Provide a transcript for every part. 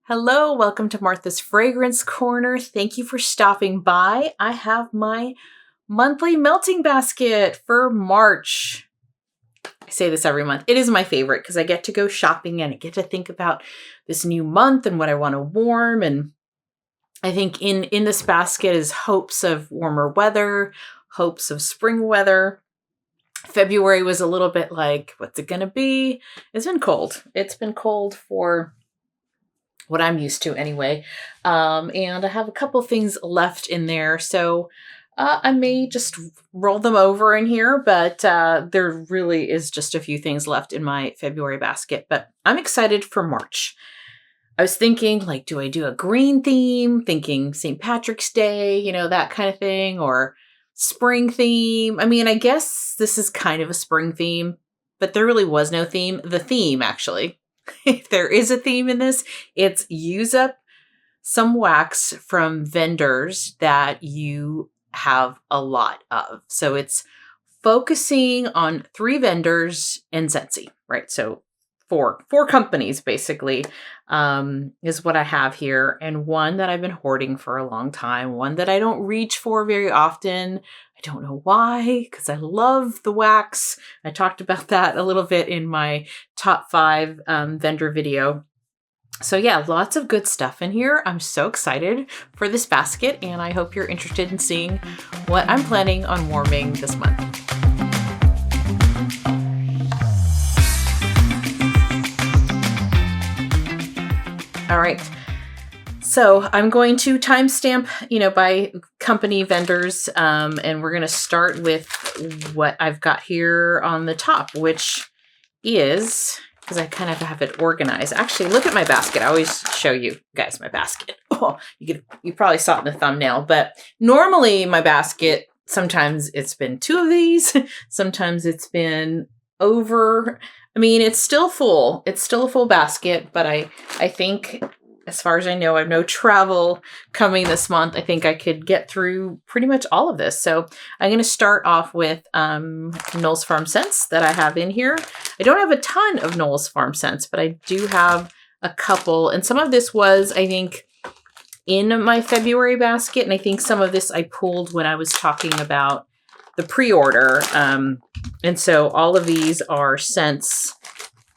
Hello, welcome to Martha's Fragrance Corner. Thank you for stopping by. I have my monthly melting basket for March. I say this every month. It is my favorite because I get to go shopping and I get to think about this new month and what I want to warm. And I think in this basket is hopes of warmer weather, hopes of spring weather. February was a little bit like, what's it going to be? It's been cold. It's been cold for what I'm used to anyway. And I have a couple things left in there. So I may just roll them over in here, but there really is just a few things left in my February basket. But I'm excited for March. I was thinking, like, do I do a green theme? Thinking St. Patrick's Day, that kind of thing, or spring theme. I mean, I guess this is kind of a spring theme, but there really was no theme. The theme, actually, if there is a theme in this, it's use up some wax from vendors that you have a lot of. So it's focusing on 3 vendors and Scentsy, right? So four companies basically is what I have here. And one that I've been hoarding for a long time, one that I don't reach for very often. I don't know why, because I love the wax. I talked about that a little bit in my top 5 vendor video. So yeah, lots of good stuff in here. I'm so excited for this basket, and I hope you're interested in seeing what I'm planning on warming this month. All right. So I'm going to timestamp, by company vendors, and we're going to start with what I've got here on the top, which is, because I kind of have it organized. Actually, look at my basket. I always show you guys my basket. Oh, you probably saw it in the thumbnail, but normally my basket, sometimes it's been 2 of these, sometimes it's been over. I mean, it's still full. It's still a full basket, but I think, as far as I know, I have no travel coming this month. I think I could get through pretty much all of this. So I'm going to start off with Knowles Farm Scents that I have in here. I don't have a ton of Knowles Farm Scents, but I do have a couple. And some of this was, I think, in my February basket. And I think some of this I pulled when I was talking about the pre-order. And so all of these are scents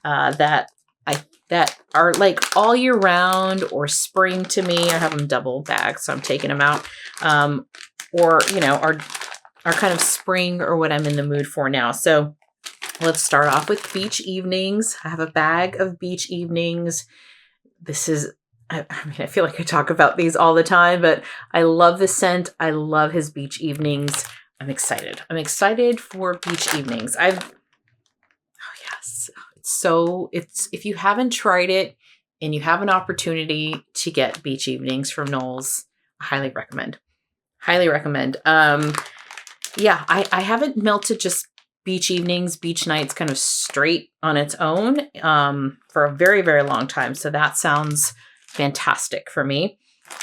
that are like all year round or spring to me. I have them double bagged, so I'm taking them out. Or, are kind of spring or what I'm in the mood for now. So let's start off with Beach Evenings. I have a bag of Beach Evenings. This is, I feel like I talk about these all the time, but I love the scent. I love his Beach Evenings. I'm excited. I'm excited for Beach Evenings. If you haven't tried it and you have an opportunity to get Beach Evenings from Knowles, I highly recommend. Highly recommend. I haven't melted just Beach Evenings, Beach Nights kind of straight on its own for a very, very long time. So that sounds fantastic for me.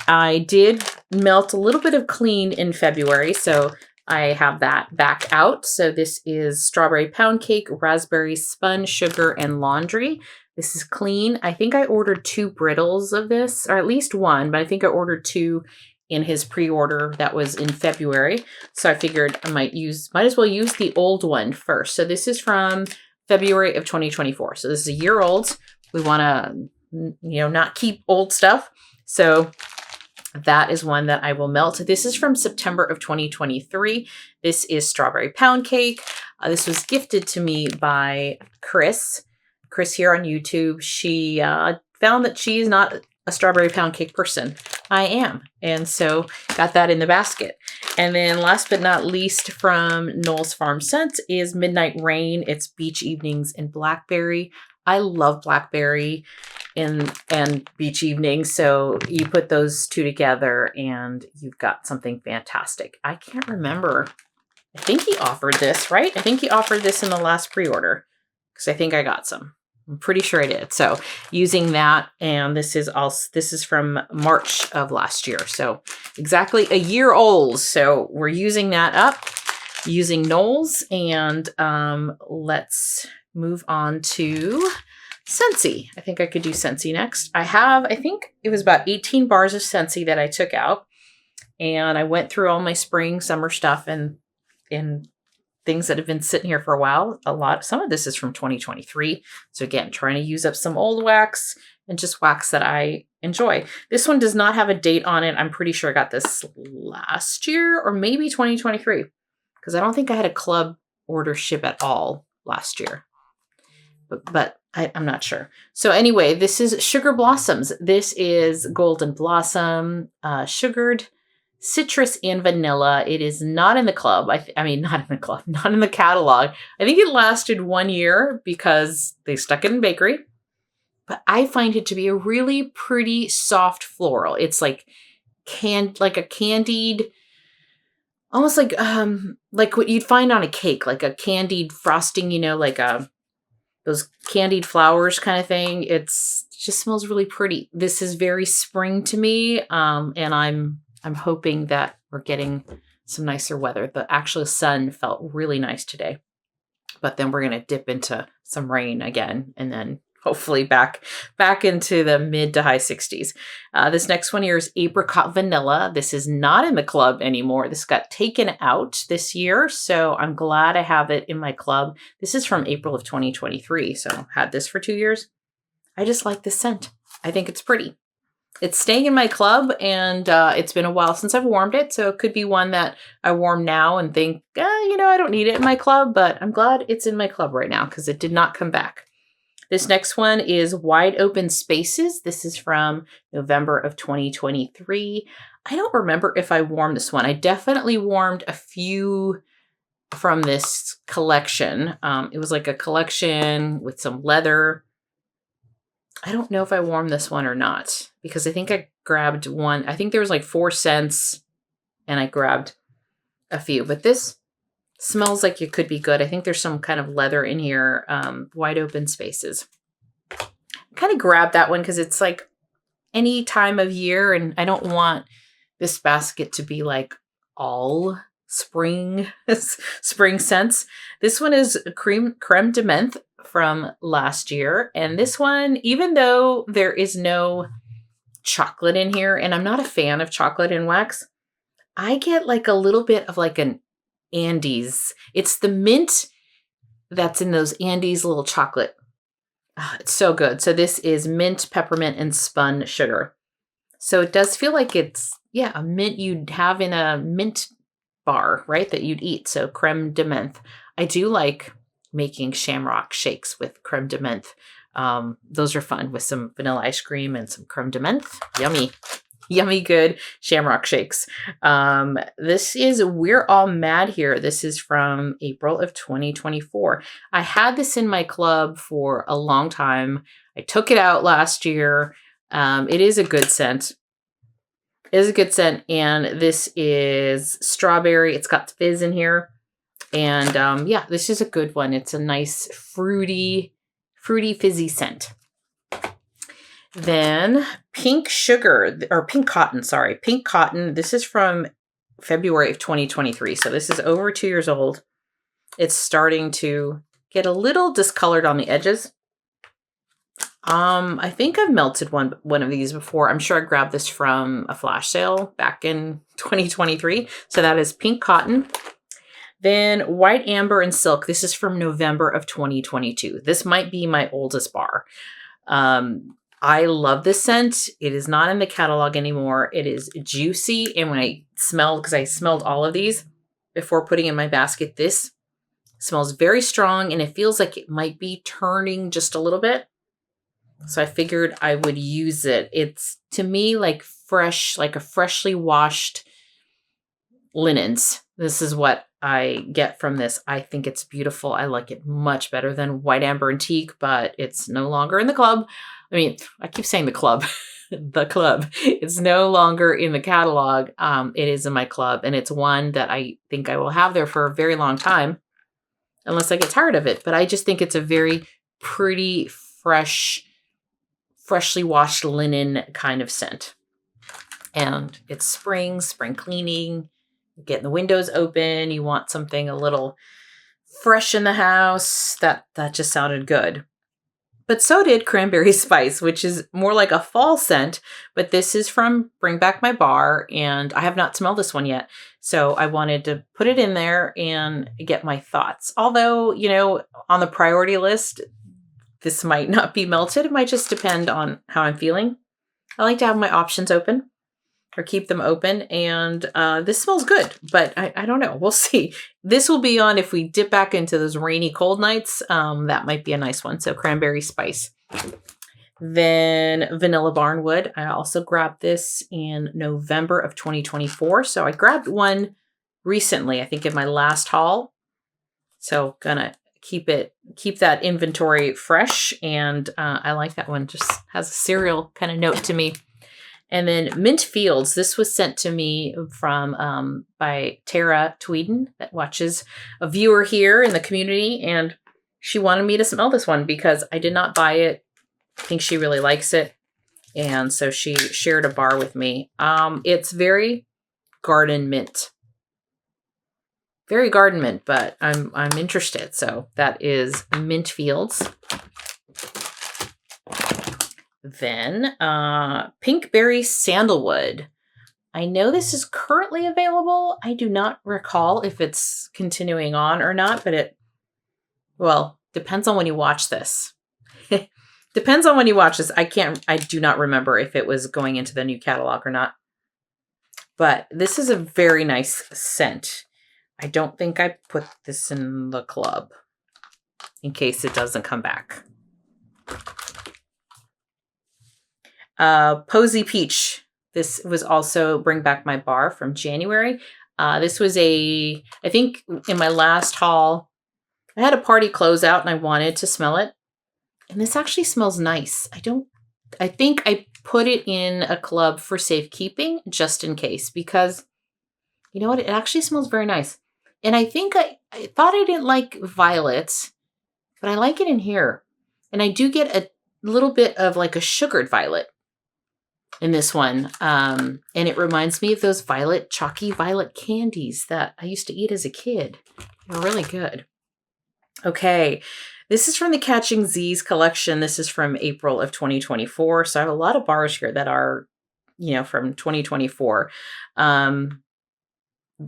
I did melt a little bit of clean in February, so I have that back out. So this is strawberry pound cake, raspberry spun, sugar, and laundry. This is clean. I think I ordered 2 brittles of this, or at least 1, but I think I ordered 2 in his pre-order that was in February. So I figured I might as well use the old one first. So this is from February of 2024. So this is a year old. We want to, not keep old stuff. So that is one that I will melt. This is from September of 2023. This is strawberry pound cake. This was gifted to me by Chris here on YouTube. She found that she is not a strawberry pound cake person. I am. And so got that in the basket. And then last but not least from Knowles Farm Scents is Midnight Rain. It's Beach Evenings and Blackberry. I love Blackberry and Beach Evenings. So you put those 2 together and you've got something fantastic. I can't remember. I think he offered this, right? I think he offered this in the last pre-order because I think I got some. I'm pretty sure I did. So using that, and this is from March of last year. So exactly a year old. So we're using that up, using Knowles, and let's move on to Scentsy. I think I could do Scentsy next. I think it was about 18 bars of Scentsy that I took out. And I went through all my spring, summer stuff and things that have been sitting here for a while. Some of this is from 2023. So again, trying to use up some old wax and just wax that I enjoy. This one does not have a date on it. I'm pretty sure I got this last year or maybe 2023 because I don't think I had a club order ship at all last year. But I'm not sure. So anyway, this is Sugar Blossoms. This is Golden Blossom, sugared citrus and vanilla. It is not in the club. I mean, not in the club, not in the catalog. I think it lasted 1 year because they stuck it in bakery. But I find it to be a really pretty soft floral. It's like a candied, almost like what you'd find on a cake, like a candied frosting, like those candied flowers kind of thing. It just smells really pretty. This is very spring to me, and I'm hoping that we're getting some nicer weather. The actual sun felt really nice today, but then we're going to dip into some rain again, and then hopefully back into the mid to high 60s. This next one here is Apricot Vanilla. This is not in the club anymore. This got taken out this year, so I'm glad I have it in my club. This is from April of 2023, so had this for 2 years. I just like this scent. I think it's pretty. It's staying in my club, and it's been a while since I've warmed it, so it could be one that I warm now and think, I don't need it in my club, but I'm glad it's in my club right now because it did not come back. This next one is Wide Open Spaces. This is from November of 2023. I don't remember if I warmed this one. I definitely warmed a few from this collection. It was like a collection with some leather. I don't know if I warmed this one or not because I think I grabbed one. I think there was like 4 scents and I grabbed a few, but this smells like it could be good. I think there's some kind of leather in here. Wide Open Spaces. I kind of grabbed that one because it's like any time of year, and I don't want this basket to be like all spring scents. This one is creme de menthe from last year, and this one, even though there is no chocolate in here, and I'm not a fan of chocolate in wax, I get like a little bit of like an Andes. It's the mint that's in those Andes little chocolate. Oh, it's so good. So this is mint, peppermint, and spun sugar. So it does feel like it's, a mint you'd have in a mint bar, right? That you'd eat. So creme de menthe. I do like making shamrock shakes with creme de menthe. Those are fun with some vanilla ice cream and some creme de menthe. Yummy. Yummy good shamrock shakes. This is We're All Mad Here. This is from April of 2024. I had this in my club for a long time. I took it out last year. It is a good scent. And this is strawberry. It's got fizz in here. And this is a good one. It's a nice fruity, fizzy scent. Then Pink Cotton. This is from February of 2023. So this is over 2 years old. It's starting to get a little discolored on the edges. I think I've melted one of these before. I'm sure I grabbed this from a flash sale back in 2023. So that is Pink Cotton. Then White Amber and Silk. This is from November of 2022. This might be my oldest bar. I love this scent. It is not in the catalog anymore. It is juicy. And when I because I smelled all of these before putting in my basket, this smells very strong and it feels like it might be turning just a little bit. So I figured I would use it. It's to me like fresh, like a freshly washed linens. This is what I get from this. I think it's beautiful. I like it much better than White Amber and Teak, but it's no longer in the club. I mean, I keep saying the club. The club. It's no longer in the catalog. It is in my club, and it's one that I think I will have there for a very long time, unless I get tired of it. But I just think it's a very pretty, freshly washed linen kind of scent. And it's spring cleaning. You're getting the windows open. You want something a little fresh in the house. That just sounded good. but so did Cranberry Spice, which is more like a fall scent, but this is from Bring Back My Bar, and I have not smelled this one yet. So I wanted to put it in there and get my thoughts. Although, you know, on the priority list, this might not be melted. It might just depend on how I'm feeling. I like to have my options open or keep them open. And this smells good, but I don't know. We'll see. This will be on if we dip back into those rainy, cold nights. That might be a nice one. So Cranberry Spice. Then Vanilla Barnwood. I also grabbed this in November of 2024. So I grabbed one recently, I think in my last haul. So gonna keep that inventory fresh. And I like that one. Just has a cereal kind of note to me. And then Mint Fields. This was sent to me from by Tara Tweeden, that watches a viewer here in the community. And she wanted me to smell this one because I did not buy it. I think she really likes it. And so she shared a bar with me. It's very garden mint. Very garden mint, but I'm interested. So that is Mint Fields. Then Pinkberry Sandalwood. I know this is currently available. I do not recall if it's continuing on or not, but depends on when you watch this. Depends on when you watch this. I do not remember if it was going into the new catalog or not. But this is a very nice scent. I don't think I put this in the club in case it doesn't come back. Posy Peach. This was also Bring Back My Bar from January. This was I think in my last haul, I had a party closeout and I wanted to smell it. And this actually smells nice. I think I put it in a club for safekeeping just in case, because you know what? It actually smells very nice. And I think I thought I didn't like violets, but I like it in here. And I do get a little bit of like a sugared violet in this one. And it reminds me of those chalky violet candies that I used to eat as a kid. They're really good. Okay. This is from the Catching Z's collection. This is from April of 2024. So I have a lot of bars here that are, from 2024.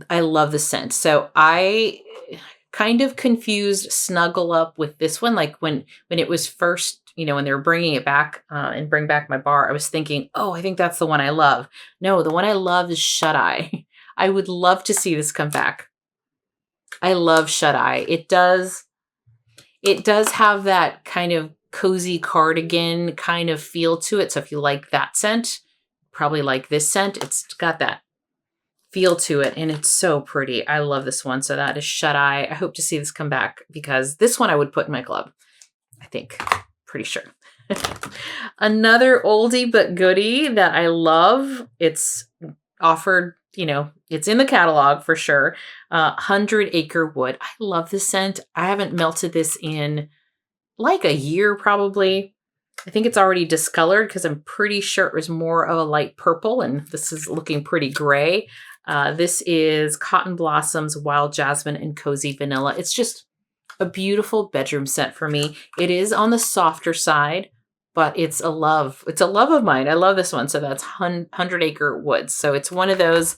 I love the scent. So I kind of confused Snuggle Up with this one. Like when it was first, when they were bringing it back and Bring Back My Bar, I was thinking, oh, I think that's the one I love. No, the one I love is Shut Eye. I would love to see this come back. I love Shut Eye. It does have that kind of cozy cardigan kind of feel to it. So if you like that scent, probably like this scent. It's got that feel to it, and it's so pretty. I love this one. So that is Shut Eye. I hope to see this come back because this one I would put in my club. I think. Pretty sure. Another oldie but goodie that I love. It's offered, it's in the catalog for sure. 100 Acre Wood. I love this scent. I haven't melted this in like a year probably. I think it's already discolored because I'm pretty sure it was more of a light purple, and this is looking pretty gray. This is Cotton Blossoms, Wild Jasmine, and Cozy Vanilla. It's just a beautiful bedroom scent for me. It is on the softer side, but it's a love. It's a love of mine. I love this one. So that's 100 Acre Woods. So it's one of those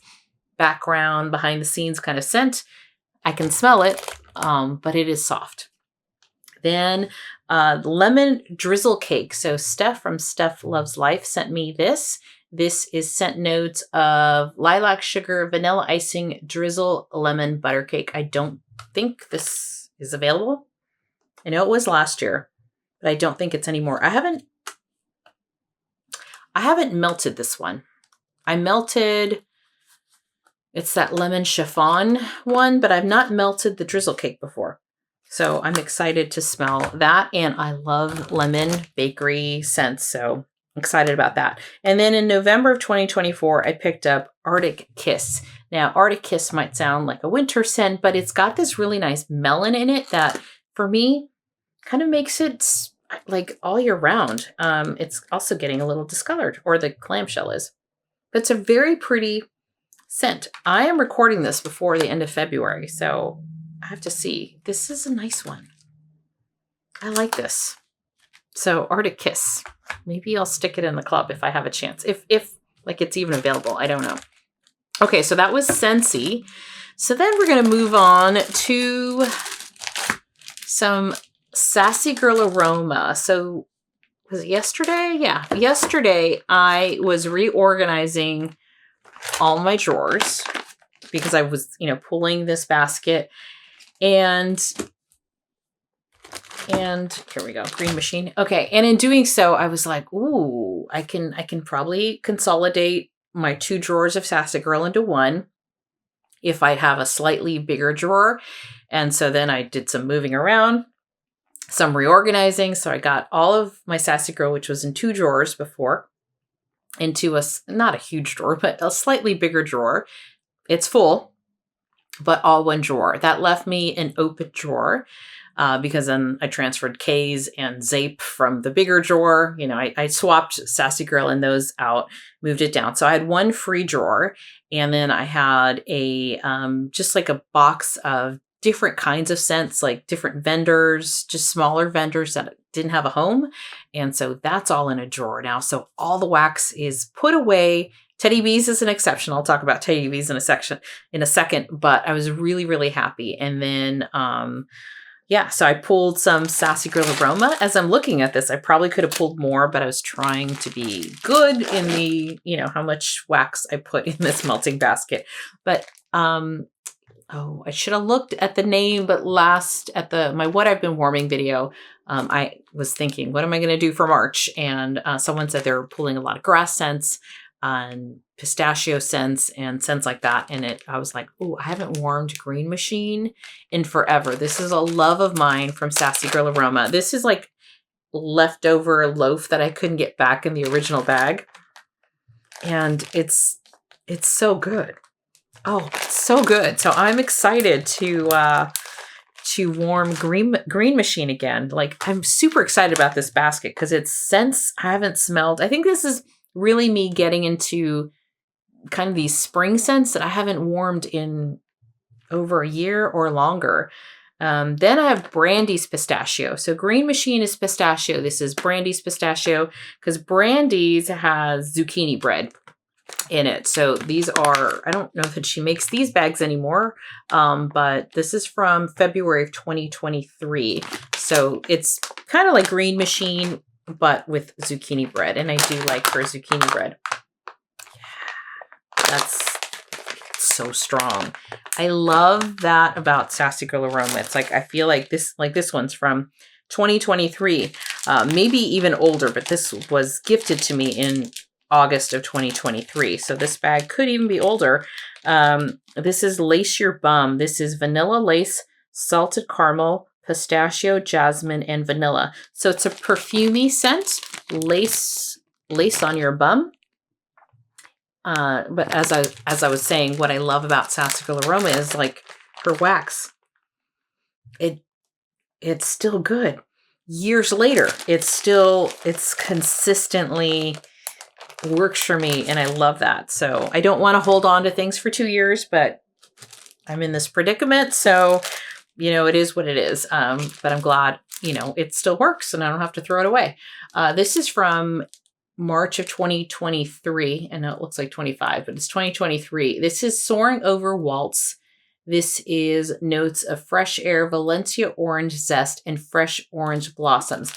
background, behind the scenes kind of scent. I can smell it, but it is soft. Then Lemon Drizzle Cake. So Steph from Steph Loves Life sent me this. This is scent notes of lilac sugar, vanilla icing, drizzle, lemon butter cake. I don't think this is available. I know it was last year, but I don't think it's anymore. I haven't melted this one. It's that lemon chiffon one, but I've not melted the drizzle cake before. So I'm excited to smell that. And I love lemon bakery scents. So I'm excited about that. And then in November of 2024, I picked up Arctic Kiss. Now, Arctic Kiss might sound like a winter scent, but it's got this really nice melon in it that, for me, kind of makes it like all year round. It's also getting a little discolored, or the clamshell is. But it's a very pretty scent. I am recording this before the end of February, so I have to see. This is a nice one. I like this. So Arctic Kiss. Maybe I'll stick it in the club if I have a chance. If like it's even available. I don't know. Okay, so that was Scentsy. So then we're going to move on to some Sassy Girl Aroma. So was it yesterday? Yeah, yesterday I was reorganizing all my drawers because I was, pulling this basket and here we go, Green Machine. Okay, and in doing so, I was like, ooh, I can probably consolidate my 2 drawers of Sassy Girl into one if I have a slightly bigger drawer. And so then I did some moving around, some reorganizing. So I got all of my Sassy Girl, which was in 2 drawers before, into not a huge drawer, but a slightly bigger drawer. It's full, but all one drawer. That left me an open drawer. Because then I transferred K's and Zape from the bigger drawer. I swapped Sassy Girl and those out, moved it down. So I had one free drawer, and then I had a just like a box of different kinds of scents, like different vendors, just smaller vendors that didn't have a home. And so that's all in a drawer now. So all the wax is put away. Teddy Bees is an exception. I'll talk about Teddy Bees in a second, but I was really, really happy. And then, so I pulled some Sassy Girl Aroma. As I'm looking at this, I probably could have pulled more, but I was trying to be good in the, how much wax I put in this melting basket. But, I should have looked at the name, but my What I've Been Warming video, I was thinking, what am I going to do for March? And someone said they were pulling a lot of grass scents and pistachio scents and scents like that. And I was like, oh, I haven't warmed Green Machine in forever. This is a love of mine from Sassy Girl Aroma. This is like leftover loaf that I couldn't get back in the original bag. And it's so good. Oh, it's so good. So I'm excited to warm Green Machine again. Like, I'm super excited about this basket because it's scents I haven't smelled. I think this is really me getting into kind of these spring scents that I haven't warmed in over a year or longer. Then I have Brandy's Pistachio. So Green Machine is pistachio. This is Brandy's Pistachio because Brandy's has zucchini bread in it. So these are, I don't know if she makes these bags anymore, but this is from February of 2023. So it's kind of like Green Machine, but with zucchini bread. And I do like her zucchini bread. Yeah, that's so strong. I love that about Sassy Girl Aroma. It's like, I feel like this one's from 2023, maybe even older, but this was gifted to me in August of 2023. So this bag could even be older. This is Lace Your Bum. This is vanilla lace, salted caramel, pistachio, jasmine, and vanilla. So it's a perfumey scent, lace on your bum. But as I was saying, what I love about Sassy Girl Aroma is like her wax. It's still good. Years later, it's consistently works for me, and I love that. So I don't want to hold on to things for 2 years, but I'm in this predicament, so it is what it is. But I'm glad, it still works and I don't have to throw it away. This is from March of 2023, and it looks like 25, but it's 2023. This is Soaring Over Waltz. This is notes of fresh air, Valencia orange zest, and fresh orange blossoms.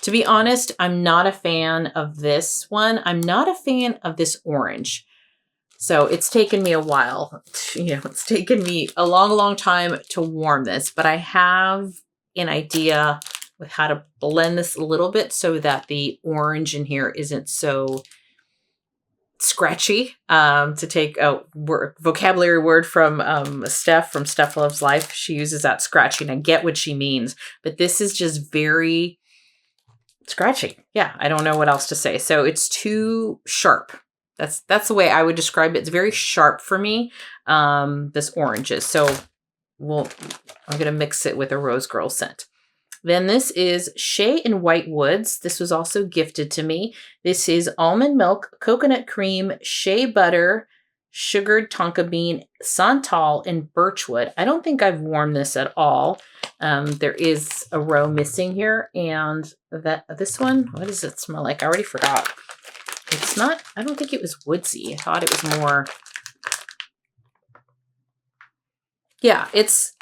To be honest, I'm not a fan of this one. I'm not a fan of this orange. So it's taken me a while. It's taken me a long, long time to warm this, but I have an idea with how to blend this a little bit so that the orange in here isn't so scratchy. To take a vocabulary word from Steph Loves Life, she uses that scratchy, and I get what she means, but this is just very scratchy. Yeah, I don't know what else to say. So it's too sharp. That's the way I would describe it. It's very sharp for me, this orange is. So I'm going to mix it with a Rose Girl scent. Then this is Shea and White Woods. This was also gifted to me. This is almond milk, coconut cream, shea butter, sugared tonka bean, santal, and birchwood. I don't think I've warmed this at all. There is a row missing here, and this one, what does it smell like? I already forgot. It's not, I don't think it was woodsy. I thought it was more, yeah, it's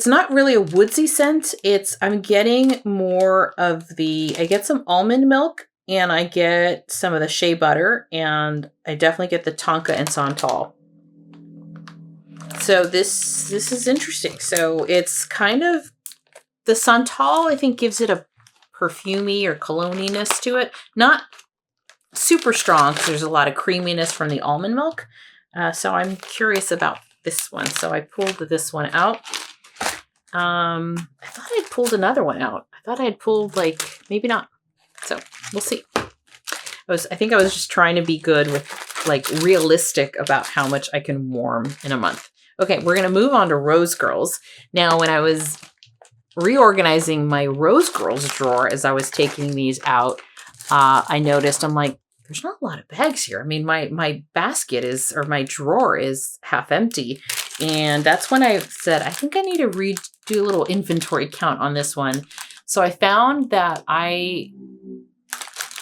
not really a woodsy scent. I'm getting more of I get some almond milk, and I get some of the shea butter, and I definitely get the tonka and santal. So this is interesting. So it's kind of, the santal, I think, gives it a perfumey or cologne-ness to it. Not super strong because there's a lot of creaminess from the almond milk. So I'm curious about this one. So I pulled this one out. I thought I'd pulled another one out. I thought I had pulled, like, maybe not. So we'll see. I think I was just trying to be good with, like, realistic about how much I can warm in a month. Okay, we're going to move on to Rose Girls. Now, when I was reorganizing my Rose Girls drawer as I was taking these out, I noticed, I'm like, there's not a lot of bags here. I mean, my basket is, or my drawer is half empty. And that's when I said, I think I need to do a little inventory count on this one. So I found that my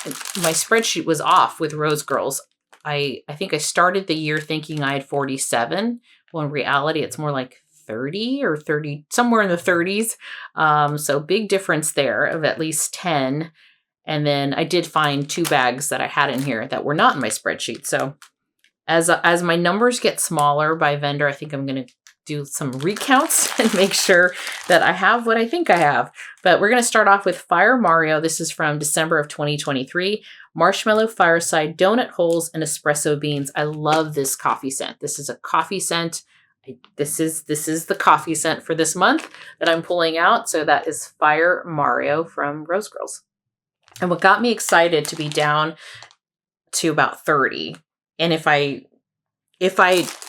spreadsheet was off with Rose Girls. I think I started the year thinking I had 47. Well, in reality, it's more like 30 or 30, somewhere in the 30s. So big difference there of at least 10. And then I did find 2 bags that I had in here that were not in my spreadsheet. So as my numbers get smaller by vendor, I think I'm going to do some recounts and make sure that I have what I think I have. But we're going to start off with Fire Mario. This is from December of 2023. Marshmallow Fireside, Donut Holes, and Espresso Beans. I love this coffee scent. This is a coffee scent. This is the coffee scent for this month that I'm pulling out. So that is Fire Mario from Rose Girls. And what got me excited to be down to about 30. And if I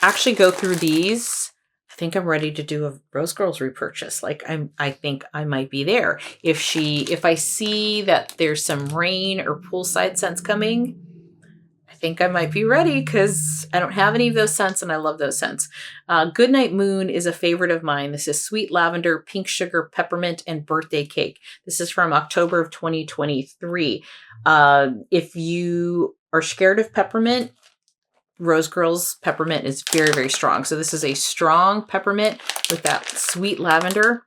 actually go through these, I think I'm ready to do a Rose Girls repurchase. Like I think I might be there. If I see that there's some rain or poolside scents coming, I think I might be ready because I don't have any of those scents and I love those scents. Goodnight Moon is a favorite of mine. This is Sweet Lavender, Pink Sugar, Peppermint, and Birthday Cake. This is from October of 2023. If you are scared of peppermint, Rose Girls peppermint is very, very strong. So this is a strong peppermint with that sweet lavender.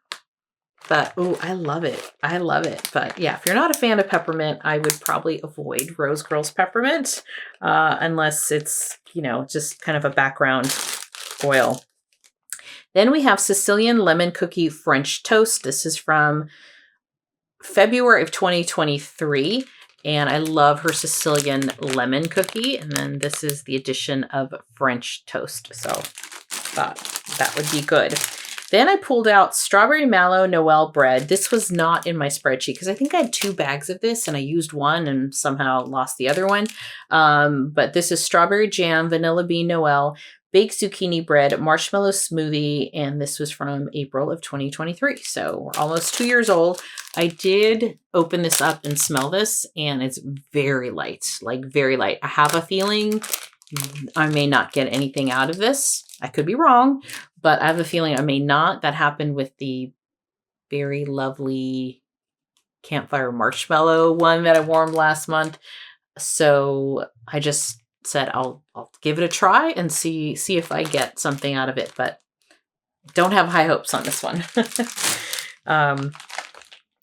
But, oh, I love it. I love it. But yeah, if you're not a fan of peppermint, I would probably avoid Rose Girls peppermint unless it's, just kind of a background oil. Then we have Sicilian Lemon Cookie French Toast. This is from February of 2023. And I love her Sicilian lemon cookie. And then this is the addition of French toast. So thought that would be good. Then I pulled out Strawberry Mallow Noel Bread. This was not in my spreadsheet because I think I had 2 bags of this and I used one and somehow lost the other one. But this is Strawberry Jam, Vanilla Bean Noel, Baked Zucchini Bread, Marshmallow Smoothie, and this was from April of 2023. So we're almost 2 years old. I did open this up and smell this, and it's very light, like very light. I have a feeling I may not get anything out of this. I could be wrong, but I have a feeling I may not. That happened with the very lovely Campfire Marshmallow one that I warmed last month. So I just said I'll give it a try and see if I get something out of it, but don't have high hopes on this one.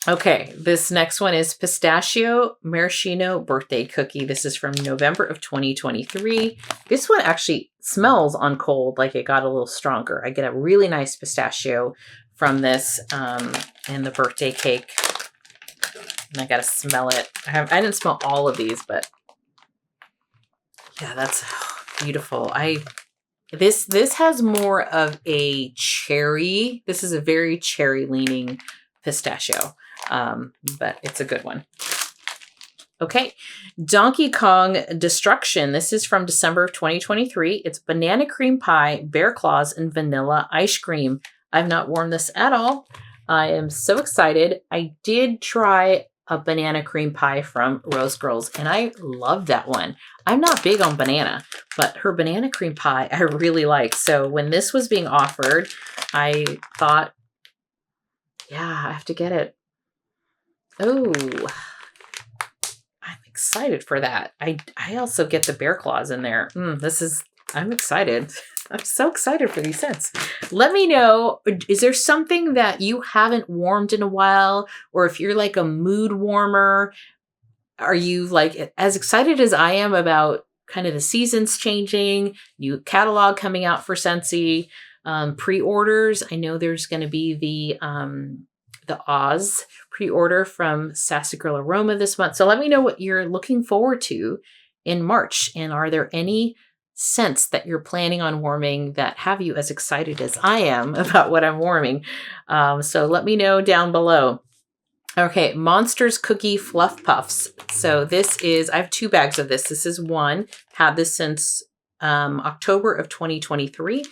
Okay, this next one is Pistachio Maraschino Birthday Cookie. This is from November of 2023. This one actually smells on cold like it got a little stronger. I get a really nice pistachio from this and the birthday cake. And I gotta smell it. I didn't smell all of these, but yeah, that's beautiful. This has more of a cherry. This is a very cherry leaning pistachio. But it's a good one. Okay, Donkey Kong Destruction. This is from December of 2023. It's banana cream pie, bear claws, and vanilla ice cream. I've not warmed this at all. I am so excited. I did try a banana cream pie from Rose Girls, and I love that one. I'm not big on banana, but her banana cream pie I really like. So when this was being offered, I thought, yeah, I have to get it. Oh, I'm excited for that. I also get the bear claws in there. I'm excited. I'm so excited for these scents. Let me know, is there something that you haven't warmed in a while? Or if you're like a mood warmer, are you like as excited as I am about kind of the seasons changing, new catalog coming out for Scentsy, pre-orders? I know there's going to be the Oz pre-order from Sassy Girl Aroma this month. So let me know what you're looking forward to in March. And are there any scents that you're planning on warming that have you as excited as I am about what I'm warming? So let me know down below. Okay, Monsters Cookie Fluff Puffs. So this is, I have 2 bags of this. This is one. Had this since October of 2023.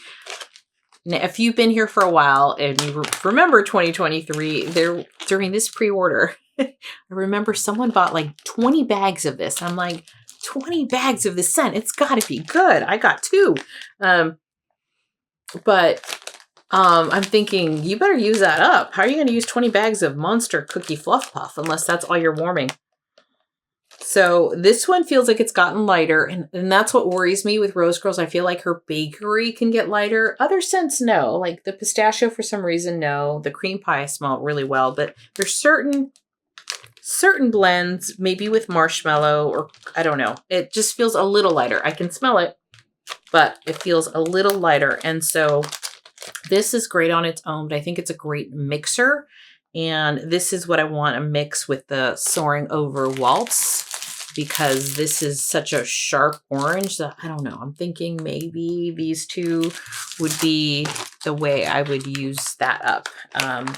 Now, if you've been here for a while and you remember 2023, during this pre-order, I remember someone bought like 20 bags of this. I'm like, 20 bags of this scent. It's got to be good. I got 2. I'm thinking, you better use that up. How are you going to use 20 bags of Monster Cookie Fluff Puff unless that's all you're warming? So this one feels like it's gotten lighter, and that's what worries me with Rose Girls. I feel like her bakery can get lighter. Other scents, no. Like the pistachio, for some reason, no. The cream pie I smell really well, but there's certain blends, maybe with marshmallow, or I don't know. It just feels a little lighter. I can smell it, but it feels a little lighter. And so this is great on its own, but I think it's a great mixer. And this is what I want to mix with the Soaring Over Waltz, because this is such a sharp orange that I don't know. I'm thinking maybe these 2 would be the way I would use that up.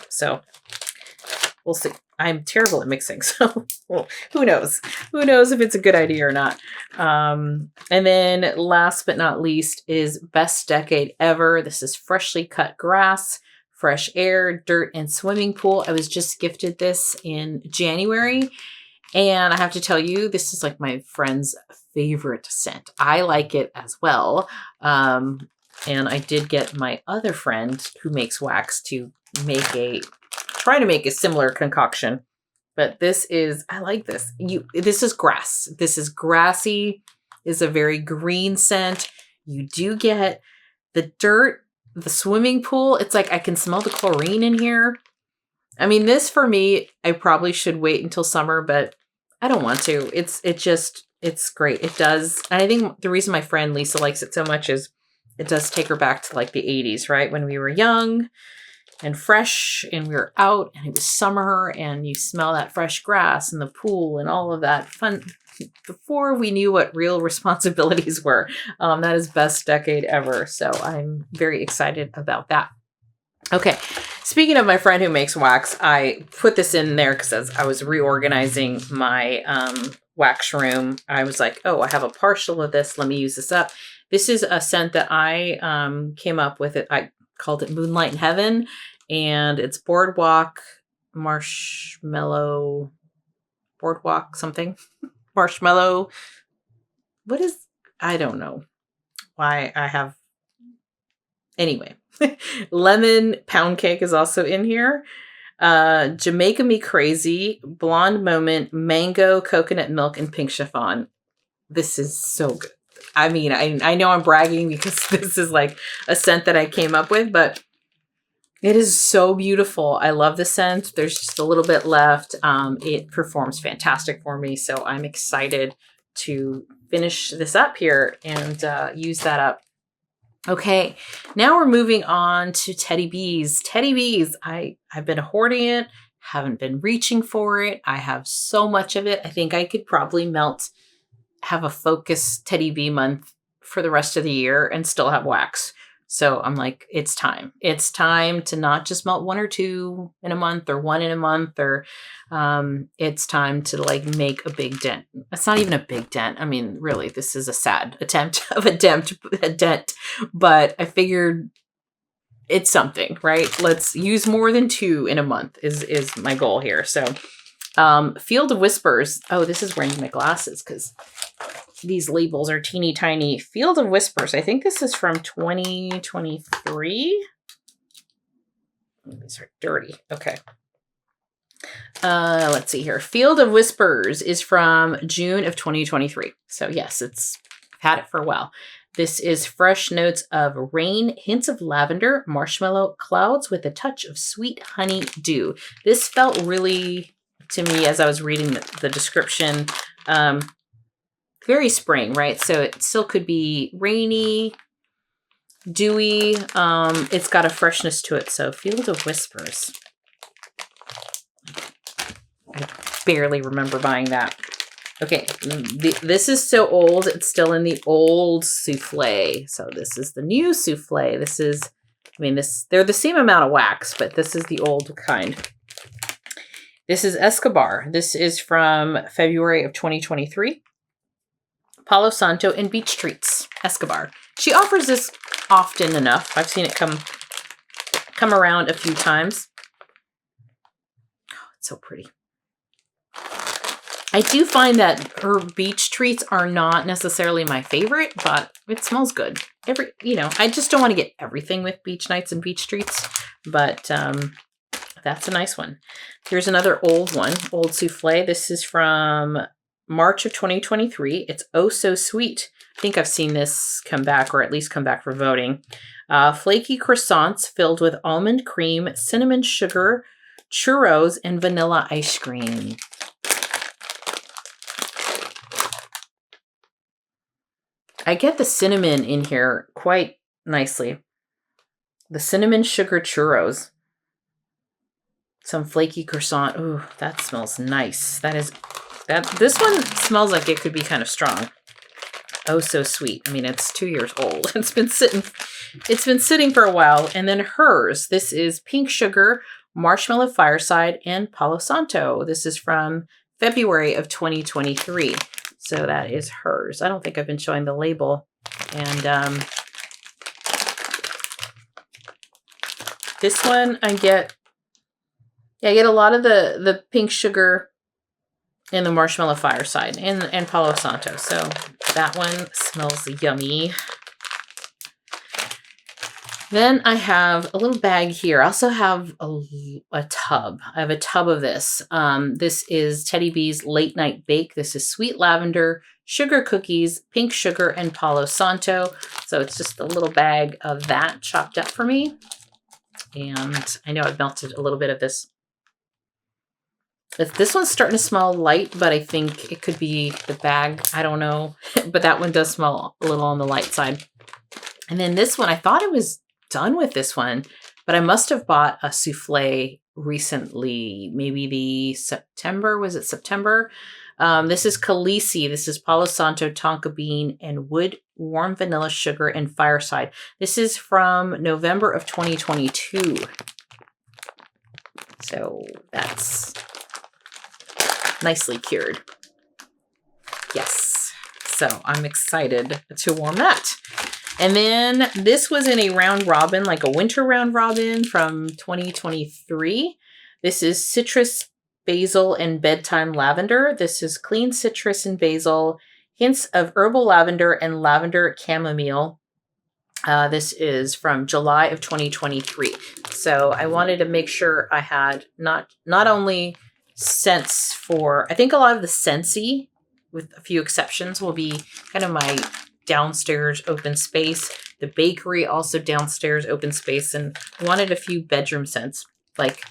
So we'll see. I'm terrible at mixing, so well, who knows? Who knows if it's a good idea or not? And then last but not least is Best Decade Ever. This is Freshly Cut Grass, Fresh Air, Dirt, and Swimming Pool. I was just gifted this in January, and I have to tell you, this is like my friend's favorite scent. I like it as well. And I did get my other friend who makes wax to try to make a similar concoction, but this is, I like this. This is grass. This is grassy, is a very green scent. You do get the dirt, the swimming pool. It's like, I can smell the chlorine in here. I mean, this for me, I probably should wait until summer, but I don't want to. It's great. It does. And I think the reason my friend Lisa likes it so much is it does take her back to like the 80s, right? When we were young and fresh and we were out and it was summer and you smell that fresh grass and the pool and all of that fun before we knew what real responsibilities were. That is Best Decade Ever. So I'm very excited about that. Okay. Speaking of my friend who makes wax, I put this in there because as I was reorganizing my wax room, I was like, oh, I have a partial of this. Let me use this up. This is a scent that I came up with. I called it Moonlight in Heaven, and it's boardwalk marshmallow, boardwalk something, marshmallow. What is, I don't know why I have, anyway, lemon pound cake is also in here. Jamaica Me Crazy, Blonde Moment, mango, coconut milk, and pink chiffon. This is so good. I mean, I know I'm bragging because this is like a scent that I came up with, but it is so beautiful. I love the scent. There's just a little bit left. It performs fantastic for me. So I'm excited to finish this up here and use that up. Okay, now we're moving on to Teddy Bees. Teddy Bees, I've been hoarding it, haven't been reaching for it. I have so much of it. I think I could probably have a focused Teddy Bee month for the rest of the year and still have wax. So I'm like, it's time. It's time to not just melt 1 or 2 in a month or 1 in a month, or it's time to like make a big dent. It's not even a big dent. I mean, really, this is a sad attempt of a dent, but I figured it's something, right? Let's use more than 2 in a month is my goal here. So Field of Whispers. Oh, this is wearing my glasses because these labels are teeny tiny. Field of Whispers. I think this is from 2023. These are dirty. Okay. Let's see here. Field of Whispers is from June of 2023. So yes, it's had it for a while. This is fresh notes of rain, hints of lavender, marshmallow clouds with a touch of sweet honey dew. This felt really, to me, as I was reading the description, very spring, right? So it still could be rainy, dewy. It's got a freshness to it. So Field of Whispers. I barely remember buying that. Okay, this is so old. It's still in the old souffle. So this is the new souffle. This is, I mean, they're the same amount of wax, but this is the old kind. This is Escobar. This is from February of 2023. Palo Santo and Beach Treats, Escobar. She offers this often enough. I've seen it come around a few times. Oh, it's so pretty. I do find that her beach treats are not necessarily my favorite, but it smells good. I just don't want to get everything with beach nights and beach treats, but that's a nice one. Here's another old one, old souffle. This is from March of 2023. It's Oh So Sweet. I think I've seen this come back, or at least come back for voting. Flaky croissants filled with almond cream, cinnamon sugar, churros, and vanilla ice cream. I get the cinnamon in here quite nicely. The cinnamon sugar churros. Some flaky croissant. Ooh, that smells nice. This one smells like it could be kind of strong. Oh, so sweet. I mean, it's 2 years old. It's been sitting for a while. And then hers. This is pink sugar, marshmallow fireside, and Palo Santo. This is from February of 2023. So that is hers. I don't think I've been showing the label. And this one I get a lot of the pink sugar and the marshmallow fireside and Palo Santo. So that one smells yummy. Then I have a little bag here. I also have a tub. I have a tub of this. This is Teddy B's Late Night Bake. This is sweet lavender, sugar cookies, pink sugar, and Palo Santo. So it's just a little bag of that chopped up for me. And I know I've melted a little bit of this. This one's starting to smell light, but I think it could be the bag. I don't know. But that one does smell a little on the light side. And then this one, I thought it was done with this one, but I must have bought a souffle recently, maybe was it September? This is Khaleesi. This is Palo Santo, tonka bean, and wood, warm vanilla sugar, and fireside. This is from November of 2022. So that's nicely cured. Yes. So I'm excited to warm that. And then this was in a round robin, like a winter round robin from 2023. This is citrus, basil, and bedtime lavender. This is clean citrus and basil, hints of herbal lavender and lavender chamomile. This is from July of 2023. So I wanted to make sure I had not only scents for, I think a lot of the Scentsy, with a few exceptions, will be kind of my downstairs open space. The bakery also downstairs open space, and I wanted a few bedroom scents like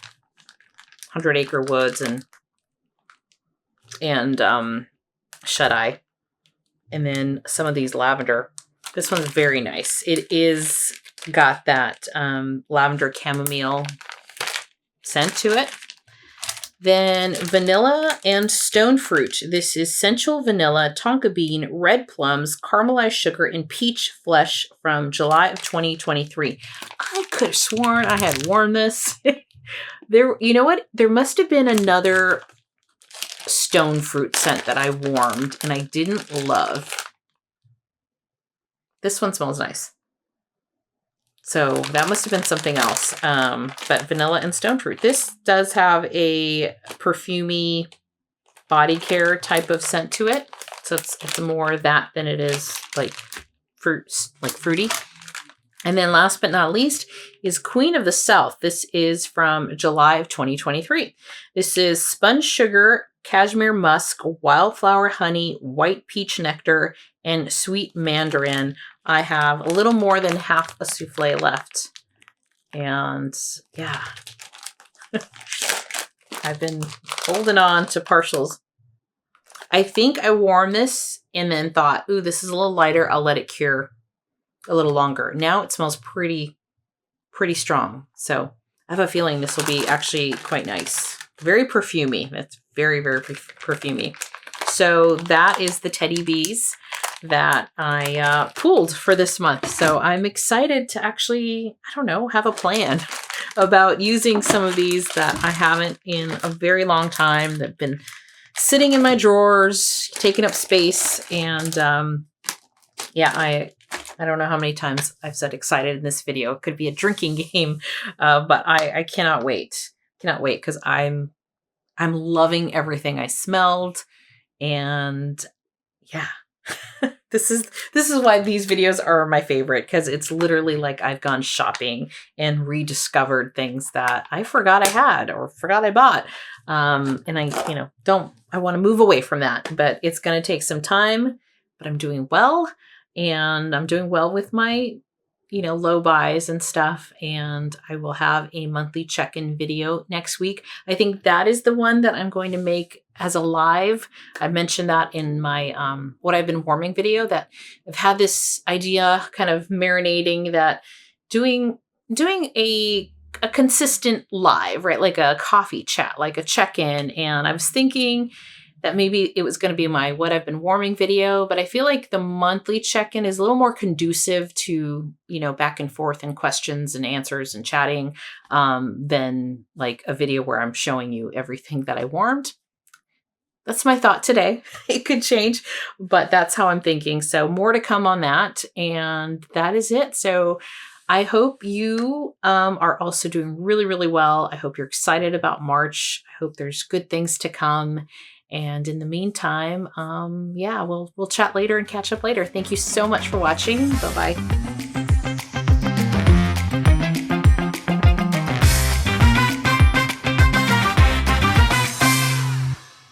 100 Acre Woods and Shut Eye, and then some of these lavender. This one's very nice. It is got that lavender chamomile scent to it. Then vanilla and stone fruit. This is sensual vanilla, tonka bean, red plums, caramelized sugar, and peach flesh from July of 2023. I could have sworn I had worn this. You know what? There must have been another stone fruit scent that I warmed and I didn't love. This one smells nice. So that must have been something else. But vanilla and stone fruit. This does have a perfumey body care type of scent to it. So it's more that than it is like fruits, like fruity. And then last but not least is Queen of the South. This is from July of 2023. This is Spun Sugar, Cashmere Musk, Wildflower Honey, White Peach Nectar, and Sweet Mandarin. I have a little more than half a souffle left. And yeah, I've been holding on to partials. I think I warmed this and then thought, ooh, this is a little lighter. I'll let it cure a little longer. Now it smells pretty strong. So I have a feeling this will be actually quite nice. Very perfumey. It's very, very perfumey. So that is the Teddy Bees that I pulled for this month. So I'm excited to actually, I don't know, have a plan about using some of these that I haven't in a very long time, that have been sitting in my drawers, taking up space. And yeah, I don't know how many times I've said excited in this video. It could be a drinking game, but I cannot wait. Cannot wait, because I'm loving everything I smelled. And yeah, this is why these videos are my favorite, because it's literally like I've gone shopping and rediscovered things that I forgot I had or forgot I bought. And I want to move away from that, but it's going to take some time, but I'm doing well, and I'm doing well with my, low buys and stuff. And I will have a monthly check-in video next week. I think that is the one that I'm going to make as a live. I mentioned that in my what I've been warming video, that I've had this idea kind of marinating, that doing a consistent live, right? Like a coffee chat, like a check-in. And I was thinking that maybe it was going to be my what I've been warming video, but I feel like the monthly check-in is a little more conducive to, back and forth and questions and answers and chatting, than like a video where I'm showing you everything that I warmed. That's my thought today. It could change, but that's how I'm thinking. So more to come on that. And that is it. So I hope you are also doing really, really well. I hope you're excited about March. I hope there's good things to come. And in the meantime, yeah, we'll chat later and catch up later. Thank you so much for watching. Bye-bye.